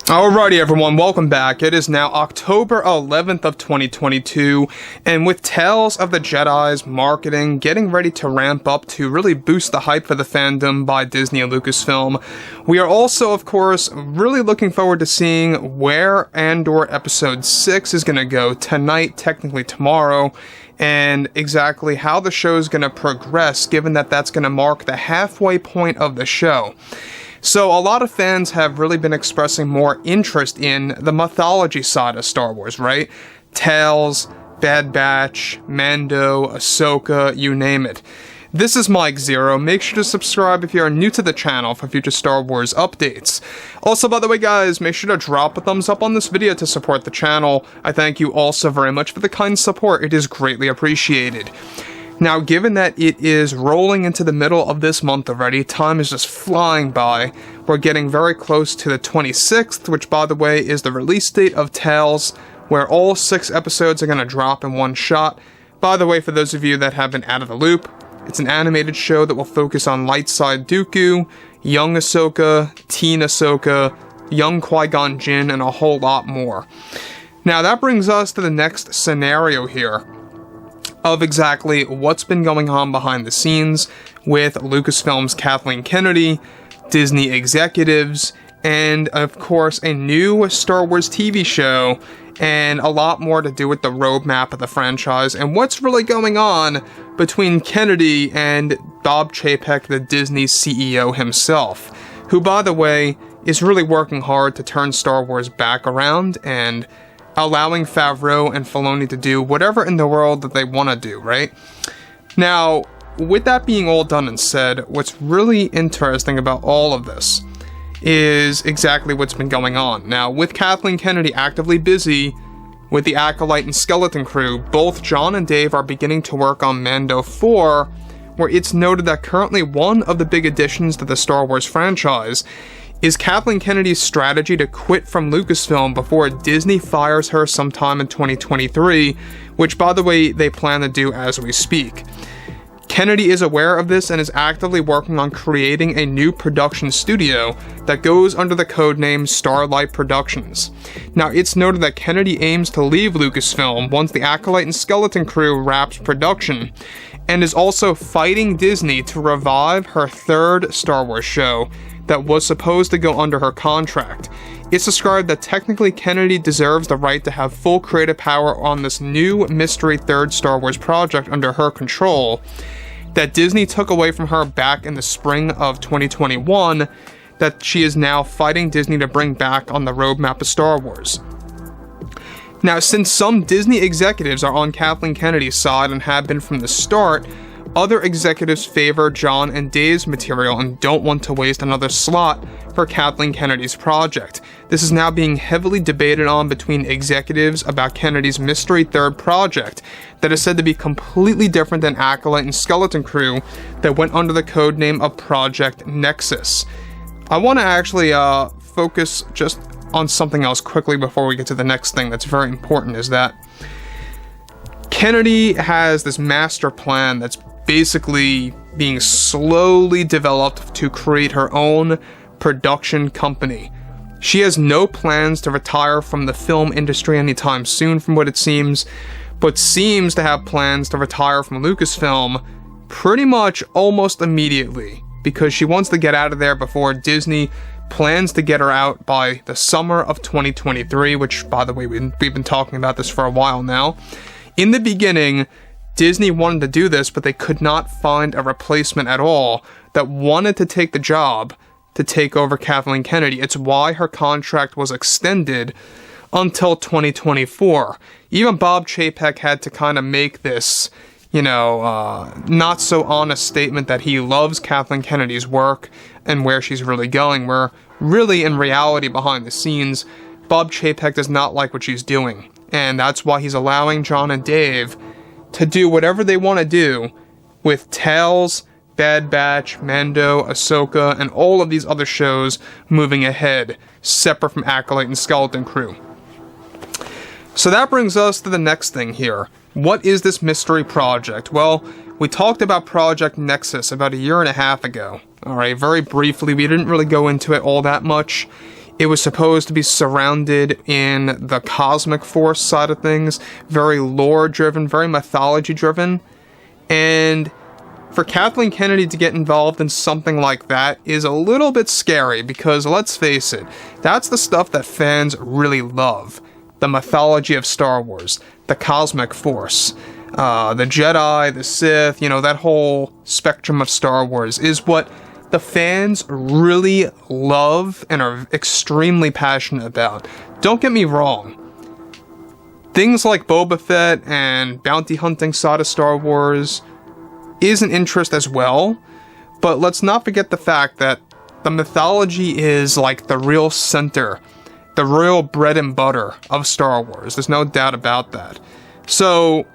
Alrighty everyone, welcome back. It is now October 11th of 2022, and with Tales of the Jedi's marketing getting ready to ramp up to really boost the hype for the fandom by Disney and Lucasfilm, we are also, of course, really looking forward to seeing where Andor Episode 6 is going to go tonight, technically tomorrow, and exactly how the show is going to progress, given that that's going to mark the halfway point of the show. So a lot of fans have really been expressing more interest in the mythology side of Star Wars, right? Tales, Bad Batch, Mando, Ahsoka, you name it. This is Mike Zero. Make sure to subscribe if you are new to the channel for future Star Wars updates. Also, by the way guys, make sure to drop a thumbs up on this video to support the channel. I thank you all so very much for the kind support. It is greatly appreciated. Now, given that it is rolling into the middle of this month already, time is just flying by. We're getting very close to the 26th, which, by the way, is the release date of Tales, where all 6 episodes are going to drop in one shot. By the way, for those of you that have been out of the loop, it's an animated show that will focus on light side Dooku, young Ahsoka, teen Ahsoka, young Qui-Gon Jinn, and a whole lot more. Now, that brings us to the next scenario here of exactly what's been going on behind the scenes with Lucasfilm's Kathleen Kennedy, Disney executives, and of course a new Star Wars TV show, and a lot more to do with the roadmap of the franchise and what's really going on between Kennedy and Bob Chapek, the Disney CEO himself, who, by the way, is really working hard to turn Star Wars back around and allowing Favreau and Filoni to do whatever in the world that they want to do, right? Now, with that being all done and said, what's really interesting about all of this is exactly what's been going on. Now, with Kathleen Kennedy actively busy with the Acolyte and Skeleton Crew, both John and Dave are beginning to work on Mando 4, where it's noted that currently one of the big additions to the Star Wars franchise is Kathleen Kennedy's strategy to quit from Lucasfilm before Disney fires her sometime in 2023, which, by the way, they plan to do as we speak. Kennedy is aware of this and is actively working on creating a new production studio that goes under the codename Starlight Productions. Now, it's noted that Kennedy aims to leave Lucasfilm once the Acolyte and Skeleton Crew wraps production, and is also fighting Disney to revive her third Star Wars show that was supposed to go under her contract. It's described that technically Kennedy deserves the right to have full creative power on this new mystery third Star Wars project under her control that Disney took away from her back in the spring of 2021, that she is now fighting Disney to bring back on the roadmap of Star Wars. Now, since some Disney executives are on Kathleen Kennedy's side and have been from the start, other executives favor John and Dave's material and don't want to waste another slot for Kathleen Kennedy's project. This is now being heavily debated on between executives about Kennedy's mystery third project that is said to be completely different than Acolyte and Skeleton Crew that went under the codename of Project Nexus. I want to actually focus just on something else quickly before we get to the next thing that's very important, is that Kennedy has this master plan that's basically being slowly developed to create her own production company. She has no plans to retire from the film industry anytime soon, from what it seems, but seems to have plans to retire from Lucasfilm pretty much almost immediately, because she wants to get out of there before Disney plans to get her out by the summer of 2023, which, by the way, we've been talking about this for a while now. In the beginning, Disney wanted to do this, but they could not find a replacement at all that wanted to take the job to take over Kathleen Kennedy. It's why her contract was extended until 2024. Even Bob Chapek had to kind of make this, not so honest statement that he loves Kathleen Kennedy's work and where she's really going, where really in reality behind the scenes, Bob Chapek does not like what she's doing. And that's why he's allowing John and Dave to do whatever they want to do with Tales, Bad Batch, Mando, Ahsoka, and all of these other shows moving ahead, separate from Acolyte and Skeleton Crew. So that brings us to the next thing here. What is this mystery project? Well, we talked about Project Nexus about a year and a half ago. Alright, very briefly, we didn't really go into it all that much It was supposed to be surrounded in the cosmic force side of things, very lore-driven, very mythology-driven, and for Kathleen Kennedy to get involved in something like that is a little bit scary because, let's face it, that's the stuff that fans really love. The mythology of Star Wars, the cosmic force, the Jedi, the Sith, that whole spectrum of Star Wars is what the fans really love and are extremely passionate about. Don't get me wrong. Things like Boba Fett and bounty hunting side of Star Wars is an interest as well, but let's not forget the fact that the mythology is like the real center, the real bread and butter of Star Wars. There's no doubt about that. So,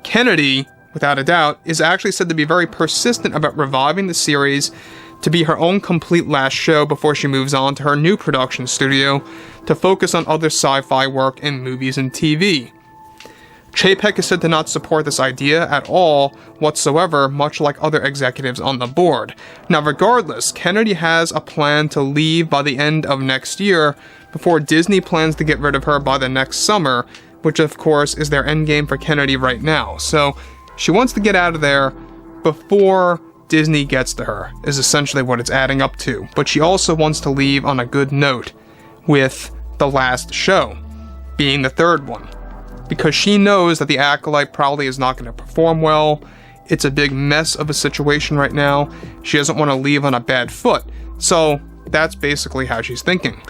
Kennedy, without a doubt, is actually said to be very persistent about reviving the series to be her own complete last show before she moves on to her new production studio to focus on other sci-fi work in movies and TV. Chapek is said to not support this idea at all whatsoever, much like other executives on the board. Now, regardless, Kennedy has a plan to leave by the end of next year before Disney plans to get rid of her by the next summer, which of course is their endgame for Kennedy right now. So she wants to get out of there before Disney gets to her, is essentially what it's adding up to. But she also wants to leave on a good note with the last show, being the third one, because she knows that the Acolyte probably is not going to perform well. It's a big mess of a situation right now. She doesn't want to leave on a bad foot. So that's basically how she's thinking.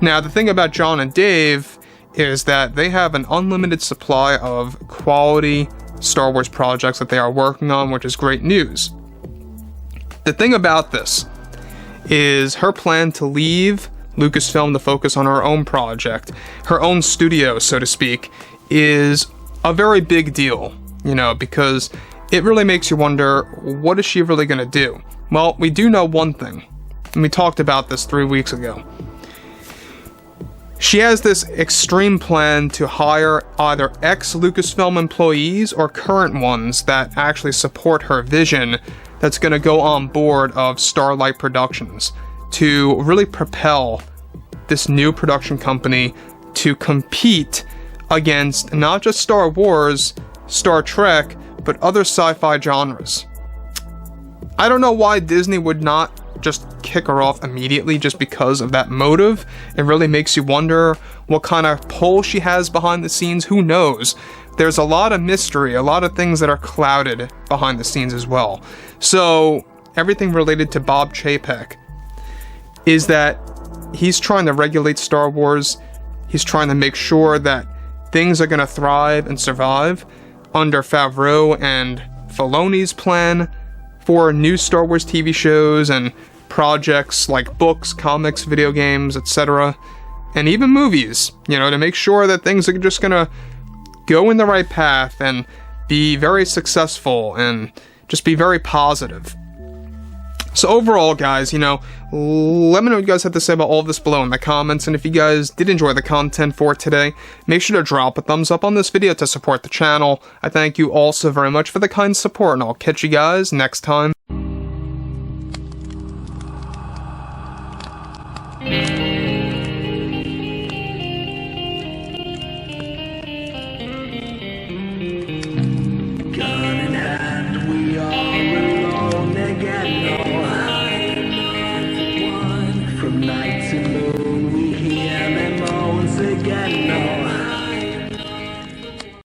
Now, the thing about John and Dave is that they have an unlimited supply of quality Star Wars projects that they are working on, which is great news. The thing about this is her plan to leave Lucasfilm to focus on her own project, her own studio, so to speak, is a very big deal, because it really makes you wonder, what is she really going to do? Well, we do know one thing, and we talked about this 3 weeks ago. She has this extreme plan to hire either ex-Lucasfilm employees or current ones that actually support her vision that's going to go on board of Starlight Productions to really propel this new production company to compete against not just Star Wars, Star Trek, but other sci-fi genres. I don't know why Disney would not just kick her off immediately just because of that motive. It really makes you wonder what kind of pull she has behind the scenes. Who knows? There's a lot of mystery, a lot of things that are clouded behind the scenes as well. So everything related to Bob Chapek is that he's trying to regulate Star Wars. He's trying to make sure that things are going to thrive and survive under Favreau and Filoni's plan for new Star Wars TV shows and projects like books, comics, video games, etc. And even movies, to make sure that things are just going to go in the right path and be very successful and just be very positive. So overall, guys, let me know what you guys have to say about all of this below in the comments, and if you guys did enjoy the content for today, make sure to drop a thumbs up on this video to support the channel. I thank you all so very much for the kind support, and I'll catch you guys next time.